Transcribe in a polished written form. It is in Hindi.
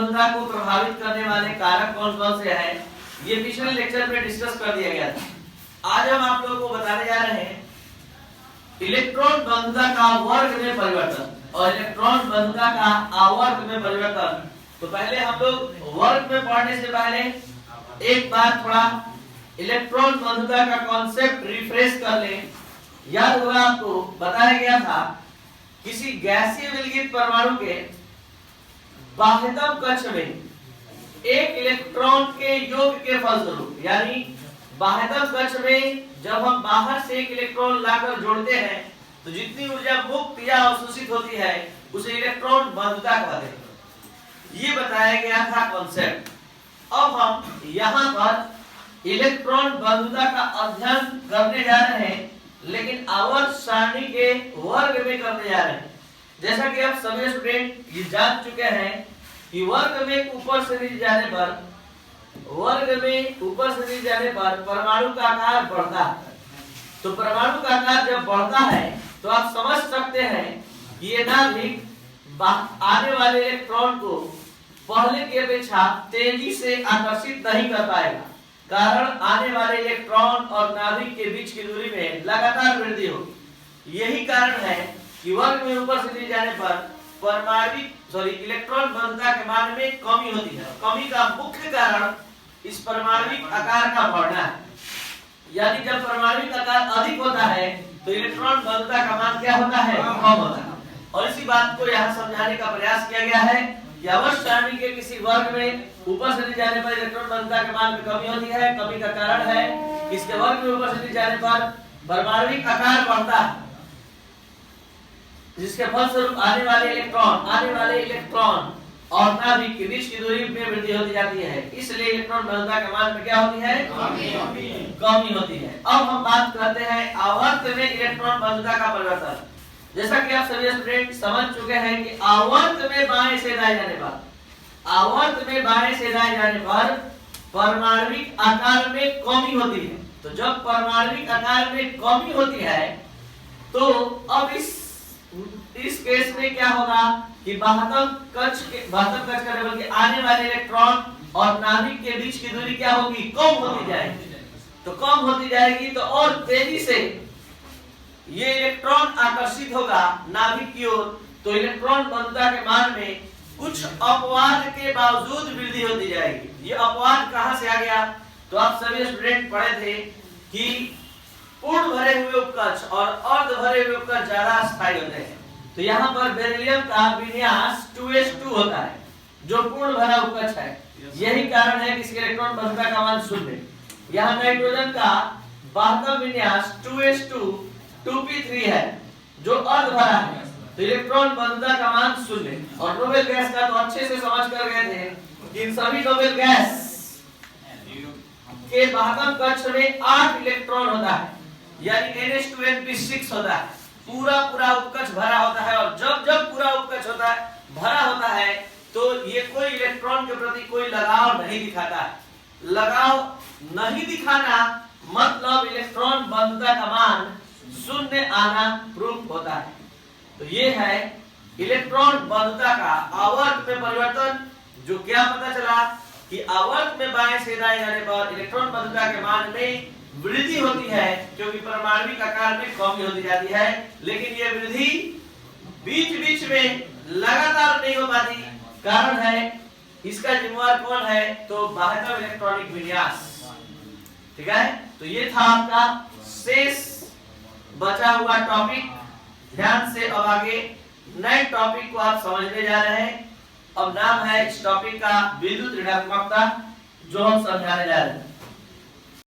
बंधुता को प्रभावित करने वाले कारक कौन कौन से हैं, ये पिछले लेक्चर में डिस्कस कर दिया गया था। आज हम आप लोगों को बताने जा रहे हैं इलेक्ट्रॉन बंधुता का वर्ग में परिवर्तन और इलेक्ट्रॉन बंधुता का आवर्त में परिवर्तन। तो पहले हम लोग वर्ग में पढ़ने से पहले एक बार थोड़ा इलेक्ट्रॉन बंधुता का कॉन्सेप्ट रिफ्रेश कर लें। याद होगा आपको बताया गया था किसी गैसीय विलगित परमाणु के बाह्यतम कक्ष में एक इलेक्ट्रॉन के योग के फलस्वरूप, यानी बाह्यतम कक्ष में जब हम बाहर से एक इलेक्ट्रॉन लाकर जोड़ते हैं तो जितनी ऊर्जा मुक्त या अवशोषित होती है उसे इलेक्ट्रॉन बंधुता कहते हैं। ये बताया गया था कॉन्सेप्ट। अब हम यहाँ पर इलेक्ट्रॉन बंधुता का अध्ययन करने जा रहे हैं, लेकिन आवर्त सारणी के वर्ग में करने जा रहे हैं। जैसा कि आप सभी स्टूडेंट ये जान चुके हैं कि वर्ग में ऊपर से नीचे जाने पर परमाणु का आकार बढ़ता है। तो परमाणु का आकार जब बढ़ता है तो आप समझ सकते हैं कि ये नाभिक आने वाले इलेक्ट्रॉन को पहले की अपेक्षा तेजी से आकर्षित नहीं कर पाएगा, कारण आने वाले इलेक्ट्रॉन और नाभिक के बीच की दूरी में लगातार वृद्धि होगी। यही कारण है कि वर्ग में ऊपर से नीचे जाने पर इलेक्ट्रॉन बंधुता के मान में कमी होती है। कमी का मुख्य कारण इस परमाणविक आकार का बढ़ना है, यानी जब परमाणविक आकार अधिक होता है तो इलेक्ट्रॉन बंधुता का मान क्या होता है, कम होता है। और इसी बात को यहाँ समझाने का प्रयास किया गया है कि आवर्त सारणी के किसी वर्ग में ऊपर से नीचे जाने पर इलेक्ट्रॉन बंधुता के मान में कमी होती है। कमी का कारण है कि इसके वर्ग में ऊपर से नीचे जाने पर परमाणविक आकार बढ़ता है, जिसके फलस्वरूप आने वाले इलेक्ट्रॉन और नाभिक के बीच की दूरी में वृद्धि होती जाती है। इसलिए इलेक्ट्रॉन बंधुता के मान में क्या होती है, कमी होती है। अब हम बात करते हैं आवर्त में इलेक्ट्रॉन बंधुता का परिवर्तन। जैसा कि आप सभी स्टूडेंट समझ चुके हैं कि आवर्त में बाएं से दाएं जाने पर परमाणविक आकार में कमी होती है। तो जब परमाणविक आकार में कमी होती है तो अब इस केस में क्या होगा कि बाह्यतम कक्ष का बल्कि आने वाले इलेक्ट्रॉन और नाभिक के बीच की दूरी क्या होगी, कम होती जाएगी। तो कम होती जाएगी तो और तेजी से ये इलेक्ट्रॉन आकर्षित होगा नाभिक की ओर। तो इलेक्ट्रॉन बंधुता के मान में कुछ अपवाद के बावजूद वृद्धि होती जाएगी। ये अपवाद कहां से आ गया, तो आप सभी स्टूडेंट पढ़े थे कि पूर्ण भरे हुए उपकक्ष और अर्ध भरे हुए उपकक्ष ज्यादा स्थायी होते हैं। तो यहाँ पर बेरिलियम का विन्यास 2s2 होता है जो पूर्ण भरा उपकक्ष है। यही कारण है कि इसके इलेक्ट्रॉन बंधुता का मान 0। यहाँ नाइट्रोजन का बाह्यतम विन्यास 2s2 2p3 है जो अर्ध भरा है, तो इलेक्ट्रॉन बंधुता का मान 0। और नोबेल गैस का तो अच्छे से समझ कर गए थे कि इन सभी नोबेल गैस के बाह्यतम कक्ष में 8 इलेक्ट्रॉन होता है, यानी NH2np6 होता है। पूरा उपकक्ष भरा होता है और जब पूरा उपकक्ष भरा होता है तो ये कोई इलेक्ट्रॉन के प्रति कोई लगाव नहीं दिखाता है। लगाव नहीं दिखाना मतलब इलेक्ट्रॉन बंधुता का मान 0 आना प्रूफ होता है। तो ये है इलेक्ट्रॉन बंधुता का आवर्त में परिवर्तन, जो क्या पता चला कि आवर्त में बाएं से दाएं जाने पर इलेक्ट्रॉन बंधुता के मान में वृद्धि होती है, क्योंकि परमाणविक आकार में कमी होती जाती है। लेकिन ये वृद्धि बीच में लगातार नहीं हो पाती। कारण है इसका जिम्मेवार कौन है, तो बाह्यतम इलेक्ट्रॉनिक विन्यास। ठीक है, तो ये था आपका शेष बचा हुआ टॉपिक। ध्यान से अब आगे नए टॉपिक को आप समझने जा रहे हैं। अब नाम है इस टॉपिक का विद्युत ऋणात्मकता, जो हम समझाने जा रहे हैं।